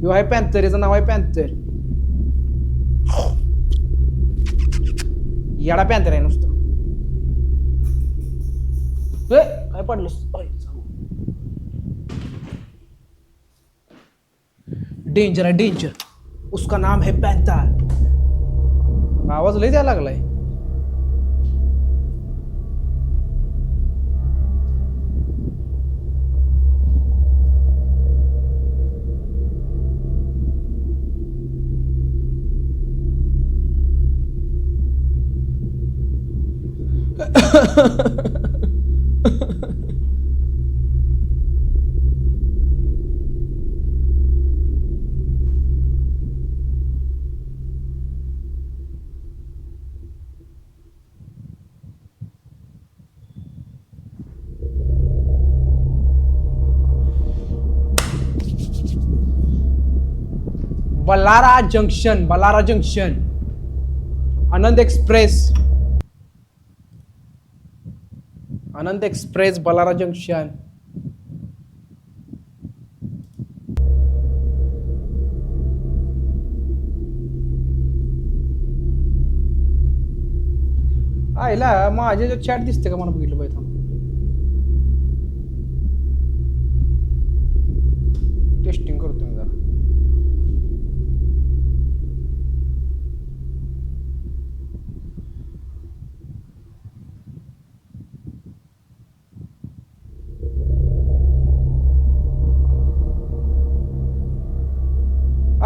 यो आहे पॅन्थर, याचं नाव आहे पॅन्थर. याडा पॅन्थर आहे नुसतं. काय पडलं? डेंजर है डेंजर, उसका नाम है पैंथर. आवाज लय द्यायला लागलाय. बलारा जंक्शन, बलारा जंक्शन, आनंद एक्सप्रेस, आनंद एक्सप्रेस, बलारा जंक्शन. आईला माझे चॅट दिसते का? मला बघितलं पाहिजे. टेस्टिंग करतो मी जरा.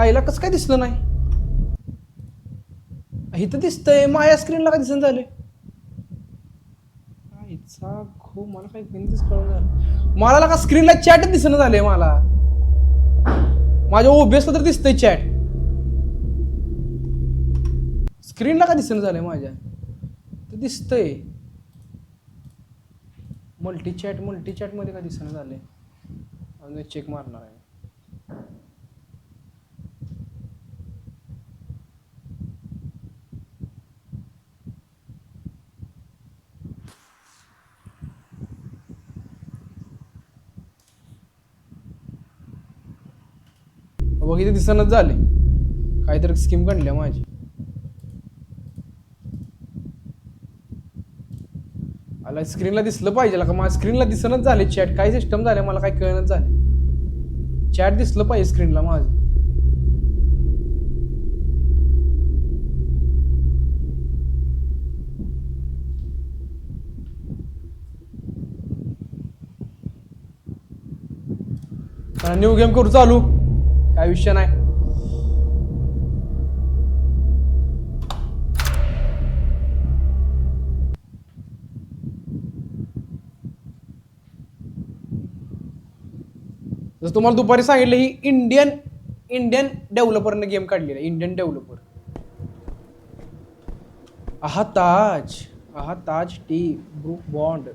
आईला कसं काय दिसलं नाही? इथं दिसतंय, माझ्या स्क्रीनला काय दिसत झाले? आईचा खूप मला काही दिसलं. मला का स्क्रीनला चॅट दिसणं झाले. मला माझ्या ओबीएसला तर दिसतंय चॅट, स्क्रीनला का दिसणं झालंय माझ्या? तर दिसतंय मल्टी चॅट मध्ये का दिसणं झालंय? अजून चेक मारणार आहे. बघ इथे दिसणच झाले. काहीतरी स्कीम काढल्या माझी. आला स्क्रीनला दिसलं पाहिजे का? माझ्या स्क्रीनला दिसणच झाले चॅट. काय सिस्टम झाले मला काय कळणच झाले. चॅट दिसलं पाहिजे स्क्रीनला माझं. न्यू गेम करू चालू, काय विषय नाही. जसं तुम्हाला दुपारी सांगितलं, ही इंडियन डेव्हलपरने गेम काढलेला आहे. इंडियन डेव्हलपर ताज टी ब्रूक बॉन्ड.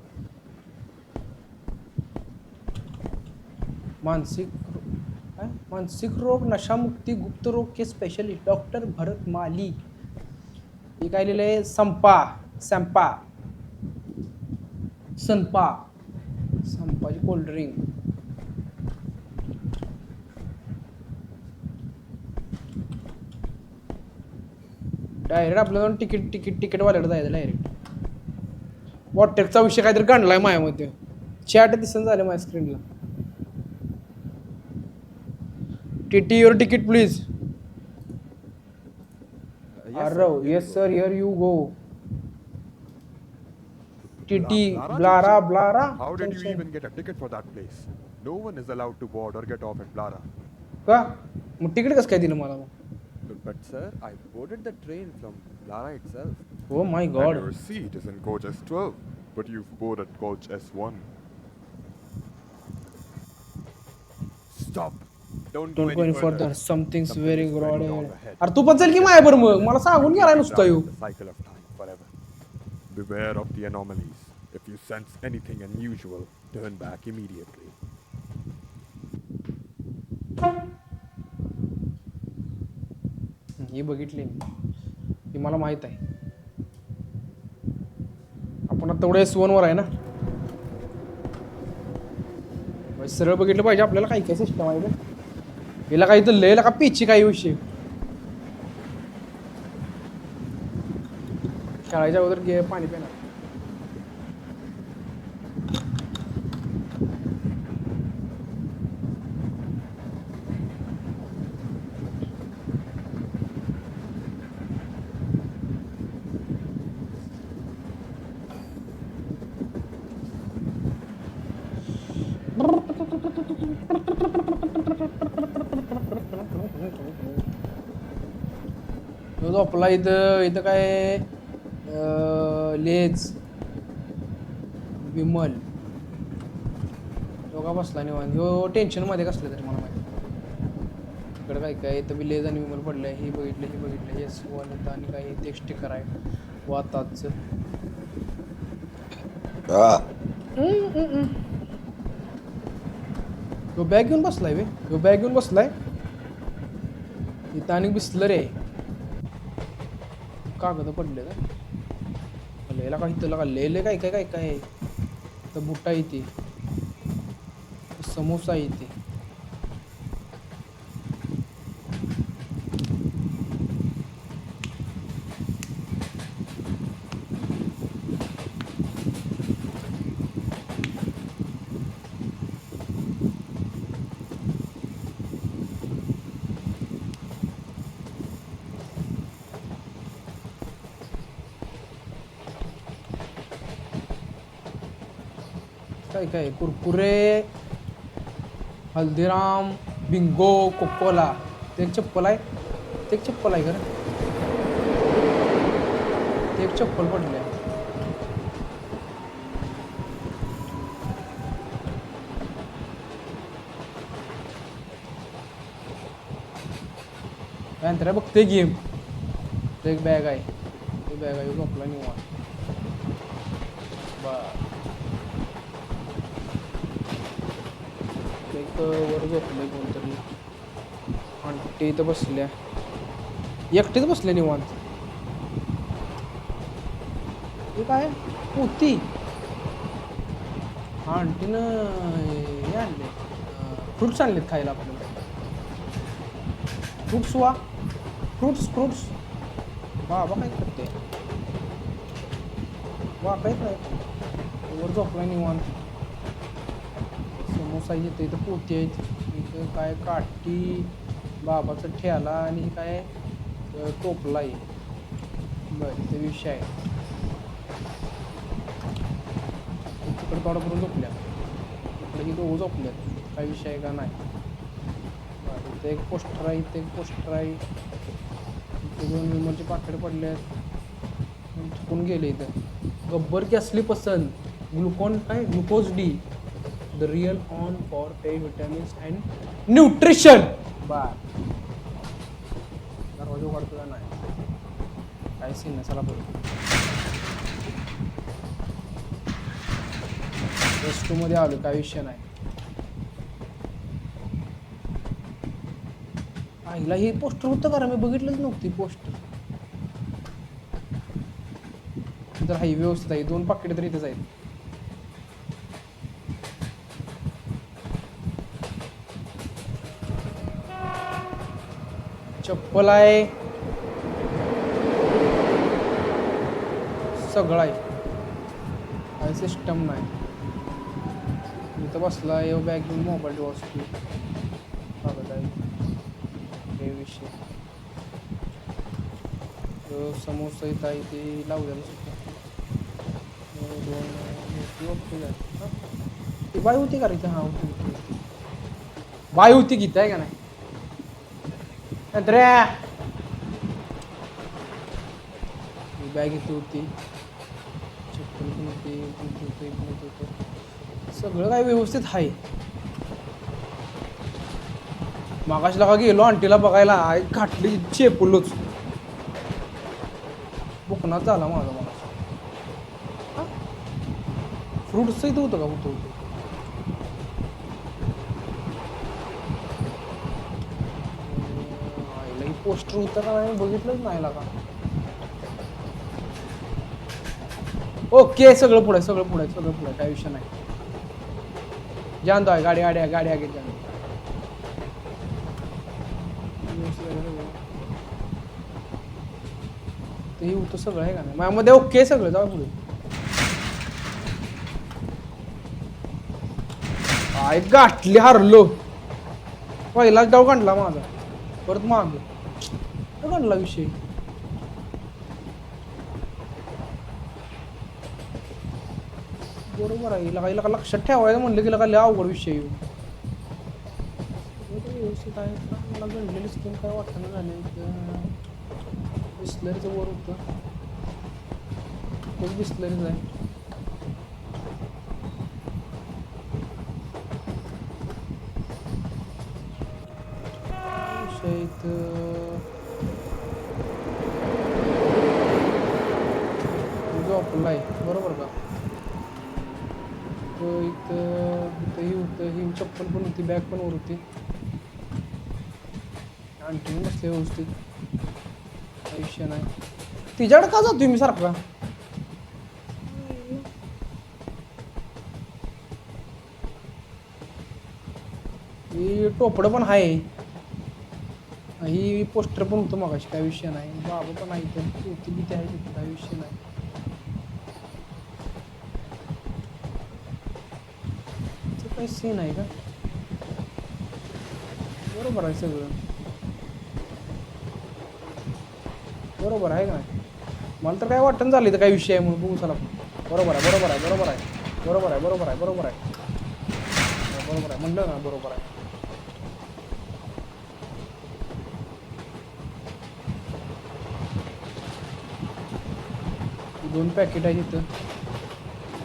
मानसिक रोग, नशा मुक्ती, गुप्त रोग के स्पेशलिस्ट डॉक्टर भरत माली. हे काय लिहिलं आहे? संपाची कोल्ड्रिंक. डायरेक्ट आपल्याला तिकीटवाल्याकडे जायचं डायरेक्ट. वॉटेकचा विषय काहीतरी काढलाय माझ्यामध्ये. चॅट दिसन झालं माझ्या स्क्रीनला. TT your ticket please. Arrow, yes sir, here you go. TT, Blara. How did you even get a ticket for that place? No one is allowed to board or get off at Blara. का? मग ticket कसं काय दिलं मला मग? But sir, I boarded the train from Blara itself. Oh my god. And your seat is in coach S12, but you've boarded coach S1. Stop. Don't go any further. Something's very wrong. अरे तू पण चल की माझ्या बरं मग. मला सांगून गेलाय नुसता येऊ. The cycle of time forever. Beware of the anomalies. If you sense anything unusual, turn back immediately. हे बघितले मी, हे मला माहित आहे. आपण आता तेवढ्या S1 वर आहे ना. सरळ बघितलं पाहिजे आपल्याला काय काय सिस्टम आहे. हिला काही तर लयला का पिची काही विषय खेळायच्या अगोदर घे पाणी पिणार झोपला इथं इथं काय लेज विमल दोघा बसला निवांत ह्यो टेन्शन मध्ये कसलं तरी मला माहिती इकडे काय काय इथं बी लेज आणि विमल पडलंय ही बघितलं येस वन आणि काही ते स्टिकर आहे वाताच ह्यो बॅग घेऊन बसलाय बे ह्यो बॅग घेऊन बसलाय इथं आणि बिसलं रे कागद पडले का लिहायला काही तुला का लिहिले काय काय काय काय तर बुट्टा येते समोसा येते काय काय कुरकुरे हल्दीराम बिंगो कोकोला ते एक चप्पल आहे ते एक चप्पल आहे खरं ते एक चप्पल पडले त्यानंतर बघते गेम ते एक बॅग आहे ते बॅग आहे झोपला निवांत वर झोपले कोणतरी आंटी इथं बसल्या एकटीच बसले निवांत हे काय पोती आंटीनं हे आणले फ्रुट्स आणलेत खायला आपल्याला फ्रुट्स फ्रुट्स बाबा काय करते वा काय वर झोपला निवांत समोसा येते इथं पोती आहेत इथं काय काठी बाबाचा ठेला आणि काय टोपला आहे बरं ते विषय आहे तिकडे थोडं करून झोपल्या इकडे की दोघं झोपल्यात काय विषय आहे का नाही बरं इथं एक पोस्टर आहे इथं एक पोस्टर आहे इथे दोन विमलचे पाकिट पडले आहेत चुकून गेले इथं गब्बर की असली पसंद glucose D The real on for A vitamins and nutrition. बार दरवाजा उघडतो का नाही काय सीन नाही चला बघू रेस्टू मध्ये आलो काय विषय नाही आईला हे पोस्टर होतं का मी बघितलंच नव्हती पोस्टर तर हाय व्यवस्थित आहे दोन पाकिट तर इथेच आहेत चप्पल आहे सगळं आहे काय सिस्टम नाही इथं बसला आहे बॅग घेऊन मोबाईल वाचतो बघत आहे हे विषय समोसा इथं आहे ते लावलेलं सुद्धा ती बाय होती का रे हा होती बाय होती गीत आहे का नाही नंतर बॅग इथे होती चप्पल पण होती सगळं काय व्यवस्थित आहे मागाशला का गेलो आंटीला बघायला खाटली चेपलोच बुकनाच झाला माझा मला फ्रुट्स इथं होतं का होतं पोस्टर होतं का नाही बघितलंच नाही लागा ओके सगळं पुढे काय विषय नाही जाणतो आहे गाडी आगे जाणतो ते होतं सगळं आहे का नाही माझ्यामध्ये ओके सगळं जाऊ पुढे काय गाठली हरलो पहिलाच डाव काढला माझा परत माग काढला विषय बरोबर आहे हिला लक्षात ठेवायचं म्हणलं की लय अवघड विषय येऊ व्यवस्थित आहे मला घडलेली स्कीम काय वाटणं झाले बिस्लरीचं वर होतं खूप बिस्लरीच आहे विषय झोपला आहे बरोबर का इथं ही होतं ही चप्पल पण होती बॅग पण वर होती आणखी बसले व्यवस्थित आयुष्य नाही तिच्याकडे का जातोय मी सारखा ही टोपडं पण आहे ही पोस्टर पण होतं मगाशी काय विषय नाही बाबा पण आहे तर होती भीती आहे तिथे काय विषय नाही काही सीन आहे का बरोबर आहे सगळं बरोबर आहे का मला तर काय वाटण झालं तर काही विषय आहे म्हणून बघू चला बरोबर आहे बरोबर आहे बरोबर आहे बरोबर आहे बरोबर आहे बरोबर आहे बरोबर आहे म्हणलं ना बरोबर आहे दोन पॅकेट आहेत इथं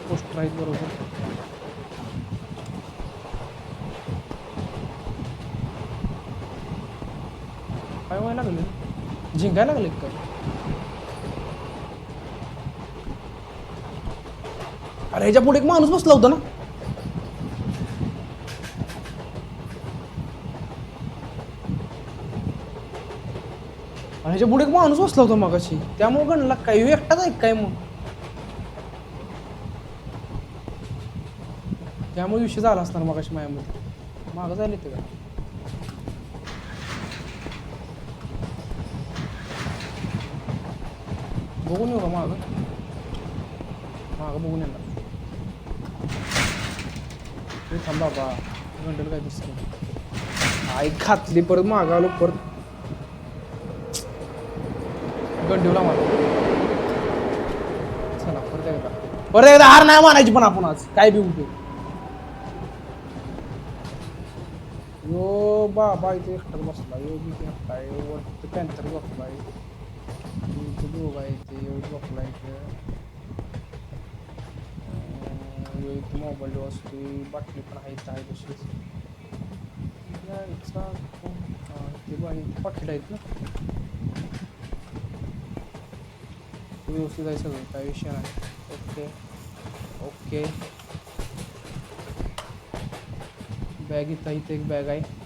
पोस्टर आहेत बरोबर काय व्हायला लागलं झिंगायला लागले का अरे ह्याच्या पुढे एक माणूस बसला होता ना ह्याच्या पुढे एक माणूस बसला होता मगाशी त्यामुळे गणला काय एकटाच आहे काय मग त्यामुळे विषय झाला असणार मगाशी मायामध्ये मागं जायला ते का बघून येऊ का मागं बघून येणार ते थांबा बा घंटेल काय दिसत आई घातली परत मागं आलो परत गंडीवला मला चला परत एकदा हार नाही मानायची पण आपण आज काय बी उठे यो बाबा इथे एकटाच बसला यो बी एकटा वरती पॅन्थर बसला इथे दोघा इथे यो बसला इथे इथे मोबाईल असते बाटली पण आहे इथं आहे तशीच ते बाई पाकिट आहेत ना व्यवस्थित आहे सगळं काय विषय नाही ओके ओके बॅग इथं इथे एक बॅग आहे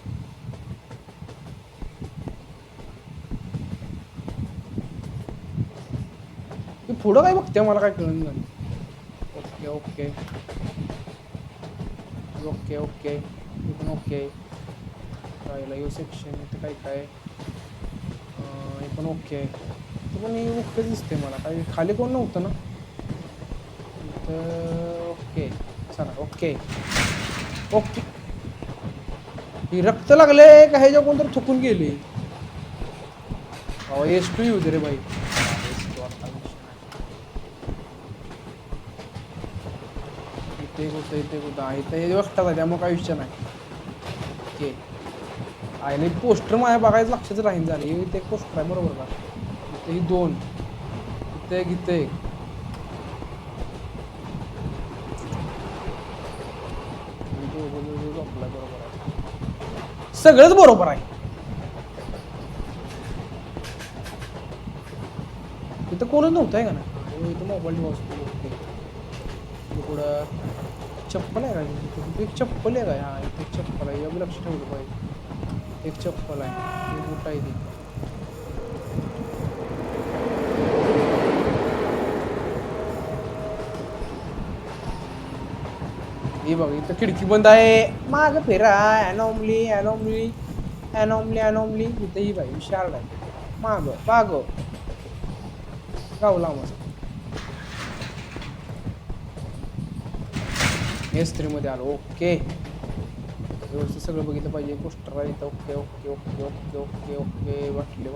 पुढं काय बघते मला काय कळलं नाही ओके ओके ओके ओके हे पण ओके राहिला यू सेक्शन इथं काय काय हे पण ओके ते पण ओके दिसते मला काही खाली कोण नव्हतं ना तर ओके चला ओके ओके ही रक्त लागले का ह्याच्या कोणतरी थुकून गेली एस टू येऊ दे रे बाई इथे होतं इथे होतं इथं हे एकटाच आहे त्यामुळे काही विषय नाही ओके आहे नाही पोस्टर माझ्या बघायचं लक्षात राहीन झालं हे इथे एक पोस्टर आहे बरोबर का इथे ही दोन इथे एक इथे एक बरोबर आहे सगळंच बरोबर आहे इथं कोणच नव्हतं आहे का ना इथं मोबाईल वस्तू पुढं चप्पल आहे का एक चप्पल आहे का हा इथे एक चप्पल आहे एवढं लक्ष ठेवलं पाहिजे एक चप्पल आहे एक बुट आहे ती हे बघ इथं खिडकी बंद आहे माग फिरा अनॉमली अनॉमली इथं ही बाई विशाल आहे माग गावला मस्त S3 मध्ये आलो ओके व्यवस्थित सगळं बघितलं पाहिजे पोस्टर आहे इथं okay okay okay okay okay okay वाटले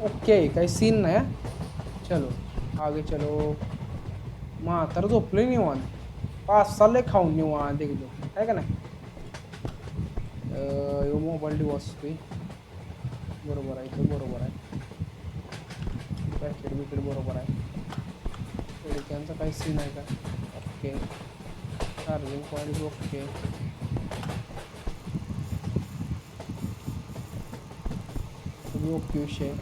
ओके काही सीन नाही चलो आगे चलो म्हातार झोपले निवांत 5-6 लय खाऊन निवांत एकदम आहे का नाही मोबाईल डिव्हाइस बरोबर आहे तो बरोबर आहे पॅकेट बिकेट बरोबर आहे त्यांचा काही सीन आहे का okay charging point okay okay विषय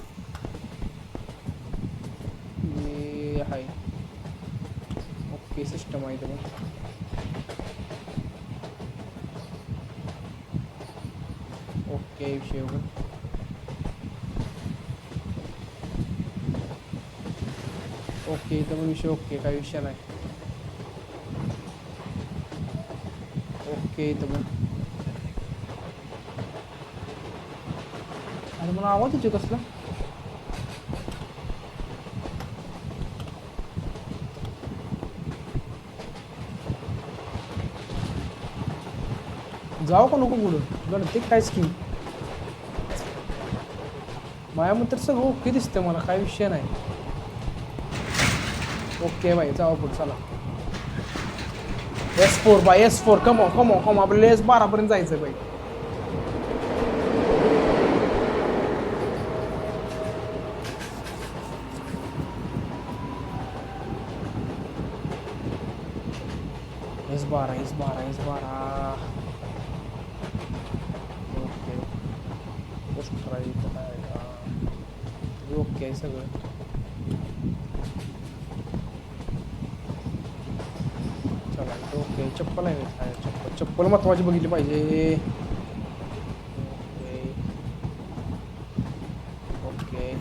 मी आहे ओके सिस्टम आहे तुम्ही ओके विषय ओके इथं पण विषय ओके काही विषय नाही ओके इथं पण आणि मला आवाज येतो कसला जाऊ का नको पुढं गणते काय स्कीम माझ्या मग तर सगळं ओके दिसतं मला काही विषय नाही ओके भाई जाऊ पुढे चला S4 बाय S4 कम आपल्याला S12 पर्यंत जायचं भाई S12 ओके पोस्टर आहे इथं काय ओके आहे सगळं चला ओके चप्पल आहे चप्पल महत्वाची बघितली पाहिजे ओके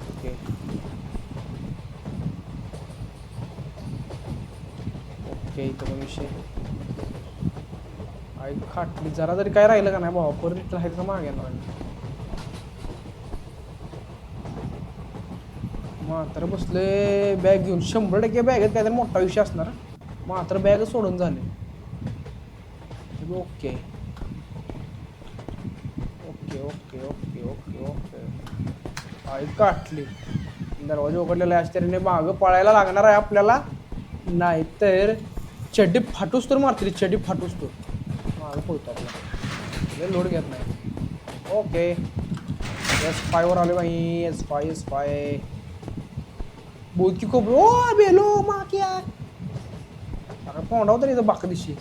ओके ओके इथं पण विषय आई खाटली जरा जरी काय राहिलं का नाही भावा परत राहायचं मागे येणार मात्र बसले बॅग घेऊन 100% बॅगेत काहीतरी मोठा विषय असणार मात्र बॅग सोडून झाले okay okay okay okay okay okay I काटली दरवाजा उघडलेला आहे तरीने मागं पळायला लागणार आहे आपल्याला नाहीतर चड्डी फाटूस तर मारतील चड्डी फाटूस तर मागं पळतो आपल्याला लोड घेत नाही ओके S5 वर आले बाई S5 बोल की खूप ओ बेलो माकिया आता पोंडाव तर इथं बाक दिशी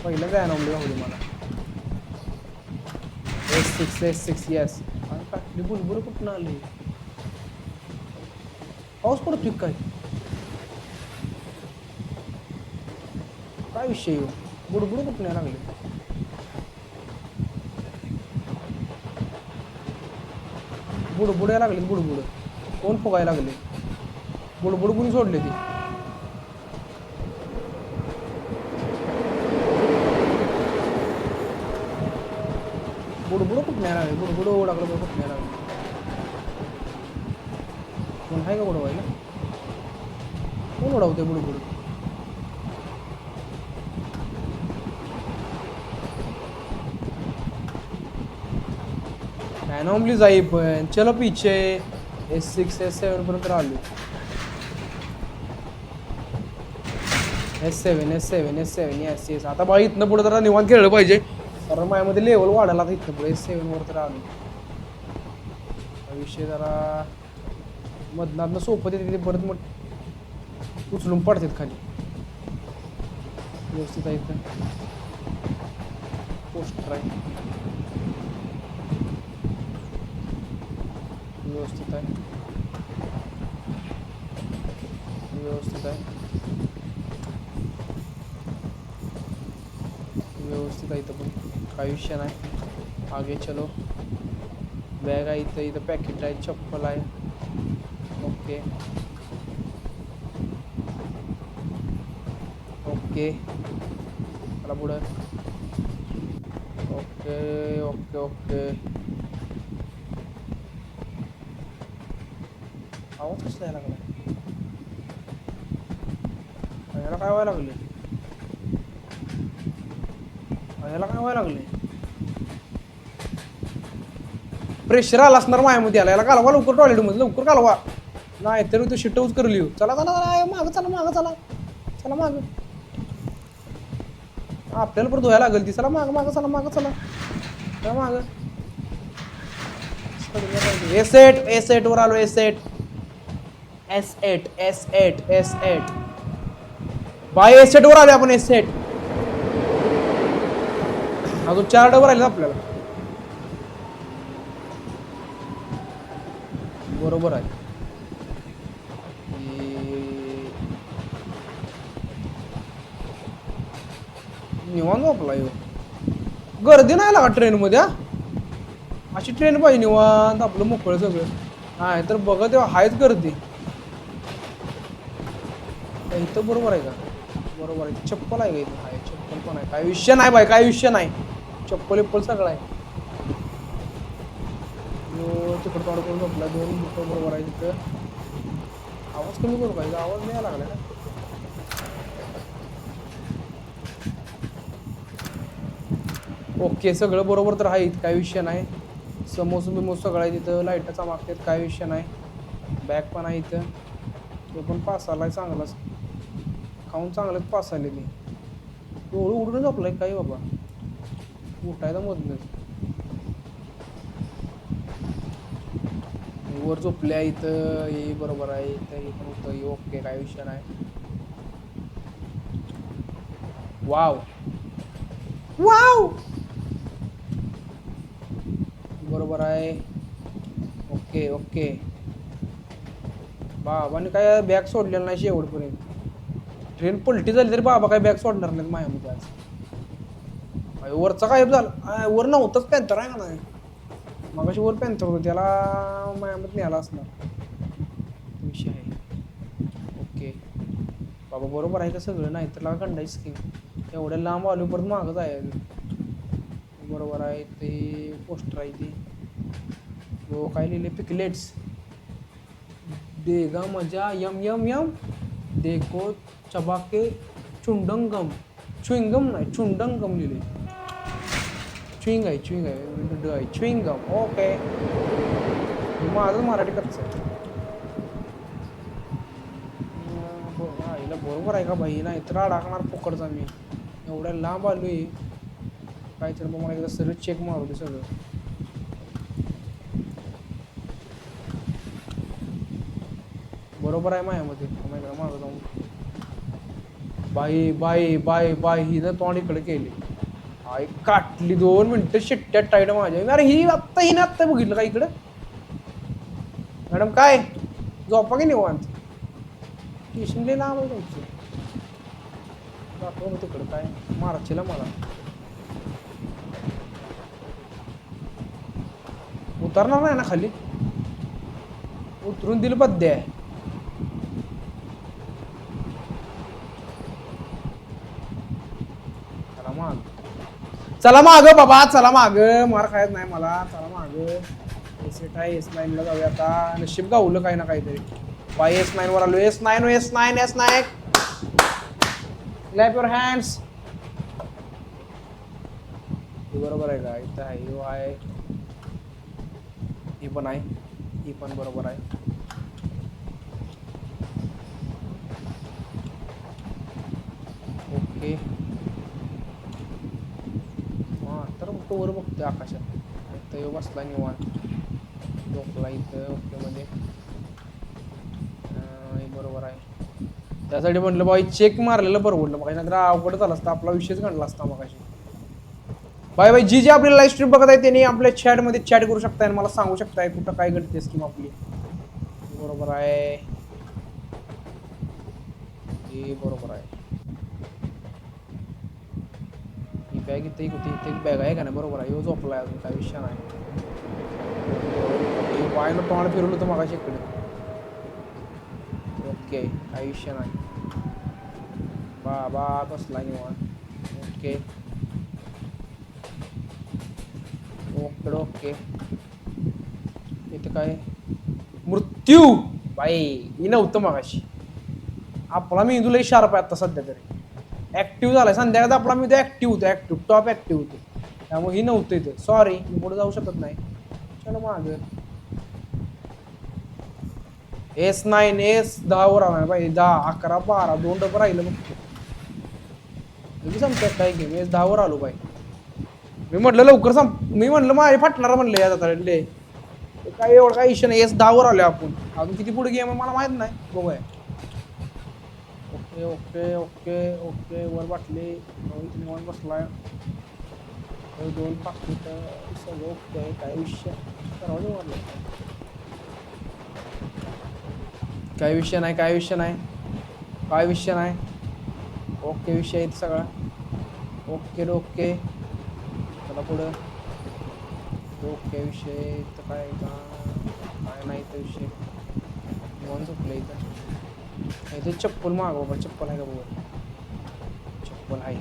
पहिलं काय नवली होती मला S6 येस आणि काटली बुलबुल कुठून आली पाऊस पडतोय काय विषय बुडबुड कुठून यायला लागली बुडबुड यायला लागली बुडबुड कोण फुगायला लागले बुडबुड कोणी सोडले ती बुडबुड कुठून यायला लागले बुडबुड ओढाकडे कुठून यायला लागले कोण आहे का बुडवायला कोण उडवते बुडबुड नॉर्मली जाई पण चलो पीछे S6 S7 पर्यंत आलो S7 yes आता बघा इथनं पुढे जरा निवांत खेळलं पाहिजे कारण माझ्यामध्ये लेवल वाढायला आता इथनं पुढे S7 वर तर आलो विषय जरा मधनातनं सोपं देते तिथे परत मग उचलून पडतात खाली व्यवस्थित आहे इथं पोस्टर आहे व्यवस्थित आहे व्यवस्थित आहे इथं पण काही विषय नाही आगे चलो बॅग आहे इथं पॅकेट आहे चप्पल आहे ओके ओके चला पुढं ओके ओके ओके आवाज कसला यायला लागला याला काय व्हायला लागले याला काय व्हायला लागले प्रेशर आला असणार मायामध्ये याला घालवा लवकर टॉयलेटमध्ये लवकर घालवा नाही तरी तू शिटवच कर लिहू चला चला चला मागं चला मागं चला चला मागं आपल्याला पण धुवायला लागेल ती चला मागं मागं चला मागं चला चला मागं S8 वर आलो S8 बाय S8 वर आलो आपण S8 अजून 4 डबर राहिले आपल्याला बरोबर आहे निवांत आपला येऊ गर्दी नाही लागा ट्रेन मध्ये अशी ट्रेन पाहिजे निवांत आपलं मोकळं सगळं हा तर बघा तेव्हा हायच गर्दी इथं बरोबर आहे का बरोबर आहे चप्पल आहे का इथं हाय चप्पल पण आहे काय विषय नाही बाय काय विषय नाही चप्पल विप्पल सगळं आहे तिकडं तोड करून झोपला 2 बुटं बरोबर आहे तिथं आवाज कमी करू पाहिजे आवाज नाही लागला का ओके सगळं बरोबर तर आहे काय विषय नाही समोसा बिमोस सगळं आहे तिथं लाईटचा मागतात काय विषय नाही बॅग पण आहे इथं तो पण पास आलाय चांगलाच खाऊन चांगलंच पास आले मी डोळं उडून झोपलाय काही बाबा उठायला मधनच वर झोपल्या इथं हे बरोबर आहे इथं हे पण होतं ओके काय विषय नाही वाव वाव बरोबर आहे ओके ओके बाबाने काय बॅग सोडलेलं नाही शेवटपर्यंत ट्रेन पलटी झाली तरी बाबा काय बॅग सोडणार नाहीत माझ्यामध्ये आज वरचा गायब झाला वर नव्हतंच पॅन्थर आहे का नाही मगाशी वर पॅन्थर होतं त्याला माझ्यामध्ये न्यायला असणार विषय आहे ओके बाबा बरोबर आहे का सगळं नाही तर लागा कंडाई स्कीम एवढ्या लांब आलो परत मागच आहे बरोबर आहे ते पोस्टर आहे ते हो काय लिहिले पिकलेट्स देगा मजा यम यम यम देखो चबाके चुंडंगम च्युइंगम नाही चुंडंगम लिहिले च्युइंग आहे च्युइंगम ओके माझं मराठी कच्चं आहे बरोबर आहे का भाई नाही तर अडकणार फुकटचा मी एवढ्या लांब आलोय काहीतरी मग मला एकदा सर्व चेक मारू दे सगळं बरोबर आहे माझ्यामध्ये मागं जाऊन बाई बाई बाई बाई हिनं तोंड इकडे केली आई काटली 2 मिनिटं शिट्ट्यात टाईट माझ्या अरे हिने आत्ता बघितलं का इकडं मॅडम काय झोपा की निवांत स्टेशन लई लांब आहे तुमचं दाखव तिकडं काय मारशीला मला उतरणार नाही ना खाली उतरून दिलं पद्य आहे चला माग बाबा चला माग मार खायच नाही मला चला माग S8 आहे S9 ला जाऊया आता नशीब गावलं काही ना काहीतरी बाय S9 वर आलो S9 क्लॅप युअर हँड्स बरोबर आहे का इथं आहे यो आहे ही पण आहे ही पण बरोबर आहे ओके तर तो वर बघतोय आकाशात इथं यो बसला निवांत झोपला इथं ओके मध्ये बरोबर आहे त्यासाठी म्हटलं बाई चेक मारलेलं परवडलं मग नंतर अवघड झाला असता आपला विषयच घडला असता मगाशी बाय बाय जी आपली लाईव्ह स्ट्रीम बघत आहे त्यांनी आपल्या चॅटमध्ये चॅट करू शकताय आणि मला सांगू शकताय कुठं काय घडते स्कीम आपली बरोबर आहे हे बरोबर आहे ही बॅग इथे होती इथे एक बॅग आहे का नाही बरोबर आहे यो झोपलाय अजून काय विषय नाही पायनं तोंड फिरवलं होतं मगाशी इकडे ओके काही विषय नाही बाबा कसला निवांत. Okay okay okay. इथं काय मृत्यू बाई ही नव्हतं मगाशी. आपला मेंदू लई शार्प आहे आता सध्या तरी. ऍक्टिव्ह झालाय संध्याकाळचा आपला मेंदू ऍक्टिव्ह होतो. ऍक्टिव्ह टॉप ऍक्टिव्ह होतो. त्यामुळे ही नव्हतं इथं. सॉरी मी पुढे जाऊ शकत नाही. चलो माग S9 S10 वर आला पाहिजे. 10 11 12 2 डबं राहिलं बघ. लगेच संपतात काय गेम. S10 वर आलो पाहिजे. मी म्हटलं लवकर संप. मी म्हटलं माझे फाटणार म्हणलं या जाता काय एवढं काय इशू नाही. S10 वर आलो आपण. अजून किती पुढे गेम मला माहित नाही. बघूया. Okay okay okay okay. वर बाटली निवांत बसलाय. 2 पाकिट सगळं ओके. काय विषय करावं वाटलं. काय विषय नाही. काय विषय नाही. काय विषय नाही. ओके विषय आहे सगळा. Okay okay. चला पुढं. ओके विषय तर काय का काय नाही तर विषय निवांत झोपलं इथं. इथे चप्पल माग बाबा. चप्पल आहे का बघा. चप्पल आहे.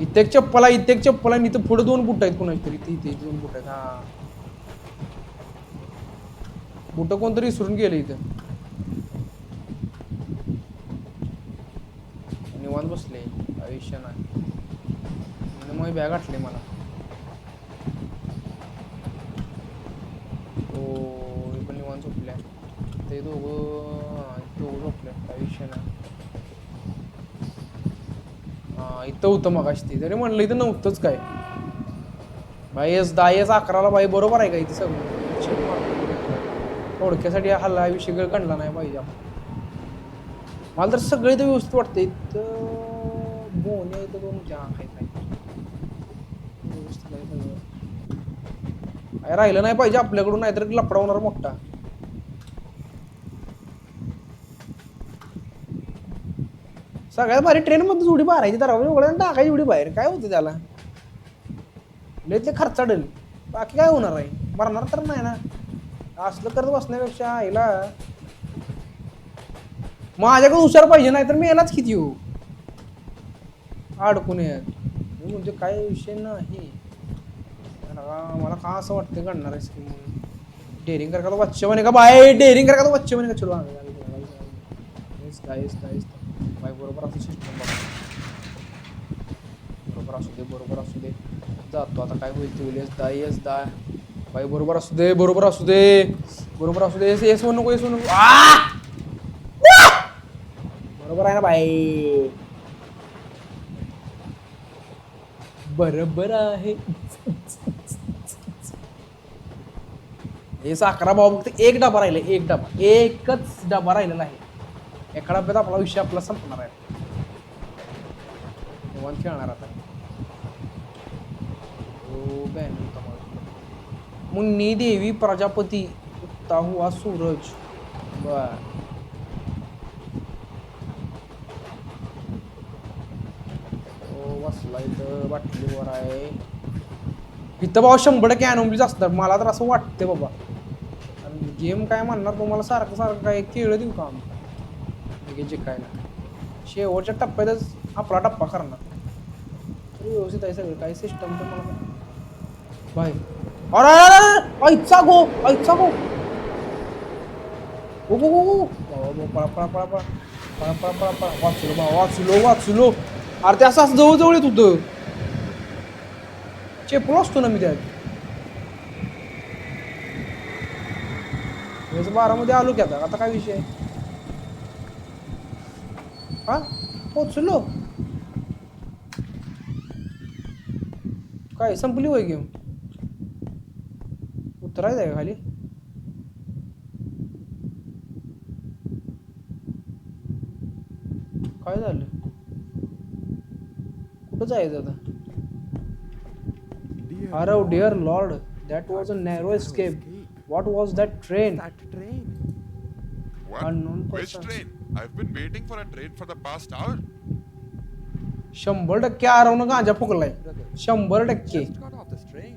इथे एक चप्पल आहे. इथे एक चप्पल आहे. इथं पुढे 2 बुट आहेत कोणाची तरी. इथे 2 बुट आहेत. हा बुट कोणतरी विसरून गेले इथं. निवांत बसले. आयुष्य नाही मग बॅग आठली मला. पण निवांत झोपल्या. ते दोघं झोपल्या. आयुष्य नाही. हा इथं होतं मग ते तरी म्हणलं इथं नव्हतंच काय. भाई S10 S11 बाई बरोबर आहे का इथे सगळं. थोडक्यासाठी हल्ला विषय काढला नाही पाहिजे आपण. मला तर सगळे तर व्यवस्थित वाटतं. इथं बोन इथं 2 जाम आहे. व्यवस्थित आहे सगळं. काय राहिलं नाही पाहिजे आपल्याकडून नाहीतर लफडा होणार मोठा. सगळ्यात भारी ट्रेन मध्ये उडी मारायची तर टाकायची उडी बाहेर. काय होतं त्याला लय खर्चाडेल. बाकी काय होणार आहे. मरणार तर नाही ना. असलं करत बसण्यापेक्षा आईला माझ्याकडे हुशार पाहिजे नाही तर मी यालाच किती येऊ अडकून येत. म्हणजे काय विषय नाही. मला का असं वाटतं घडणार आहे स्कीम म्हणून. डेअरिंग कर का तो बच्चे बने का बाय. डेअरिंग कर का तो बच्चे बने का. चलो बाय बरोबर असं सिस्टम बरोबर असू दे. बरोबर असू दे. जातो आता काय होईल ते होईल. S10 बाई बरोबर असू दे. बरोबर असू दे. बरोबर असू दे. S1 नको. S1 नको. बरोबर आहे ना बाई. बरोबर आहे. S11 भाऊ फक्त एक डबा राहिला. एक डबा. एकच डबा राहिलेला आहे. एका डब्यात आपला विषय आपला संपणार आहे. निवांत खेळणार आता. मुन्नी देवी प्रजापती उगता हुआ सूरज. बर बसला इथं बाटलीवर आहे. इथं भाऊ 100% अनोमलीच असतात. मला तर असं वाटते बाबा. गेम काय म्हणणार तुम्हाला सारखं सारखं काय केळं देऊ का आम्ही जिंकायला. शेवटच्या टप्प्यातच आपला टप्पा करणार. व्यवस्थित आहे सगळं. काही सिस्टम तर मला बाय. अरे ऐचा गो. ऐचा गो. गो गो गो. पळा पळा पळा पळा पळा पळा पळा पळा. वाचलो बा. वाचलो वाचलो. अरे ते असं जवळ येत होतं. चेपलो असतो ना मी त्यात. 12 मध्ये आलो की आता काय विषय. हा पोचलो. काय संपली होय गेम. उतरायचं आहे का खाली. काय झालं. कुठं जायचं आता. अरे dear lord that was a narrow escape. What was that train. That train. What? Unknown Which person. train? I've been waiting for a train for the past hour. 100% आरवनं गांजा फुकलाय. 100%. Just got off this train.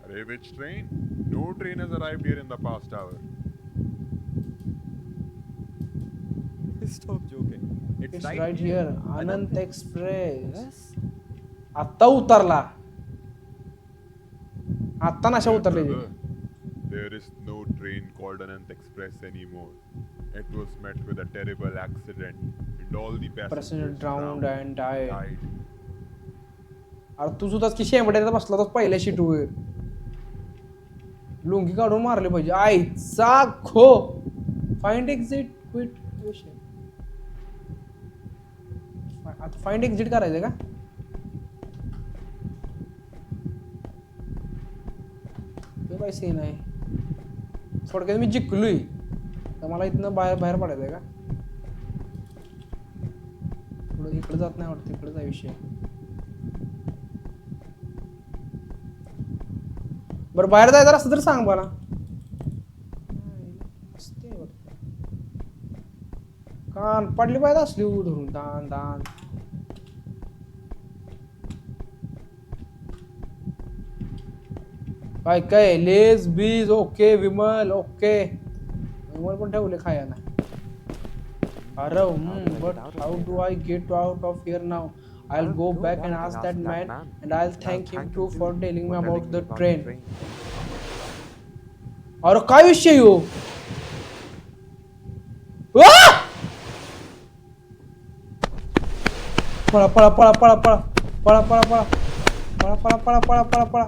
Arey, which train? No train has arrived here in the past hour. Stop joking. It's right here Anant express. आता उतरला, आता नाशा उतरले. Brother, there is no train called Anant Express anymore. It was met with a terrible accident, and all the Passenger passengers drowned and died. died. अरे तू सुद्धाच की शेंबड्याचा बसला तर पहिल्या शीटवर लुंगी काढून मारले पाहिजे. आईचा खो. फाइंड एक्झिट क्विट विषय. आता फाइंड एक्झिट करायचंय का? हे काय सीन आहे. थोडक्यात मी जिंकलोय तर मला इथनं बाहेर बाहेर पडायचंय का? थोडं इकडे जात नाही वाटतं. इकडेच आहे विषय. बरं बाहेर जायचं असं तर सांग मला. कान पडली पाहिजे असली धरून दान दान. काय काय लेज बीज ओके. विमल ओके. विमल पण ठेवले खायला. अरे but how do I get out of here now? I'll go back and ask that man and I'll thank him too for telling me about the train. अरे काय विषय हो? पळा पळा पळा पळा पळा पळा पळा पळा पळा पळा पळा पळा पळा पळा.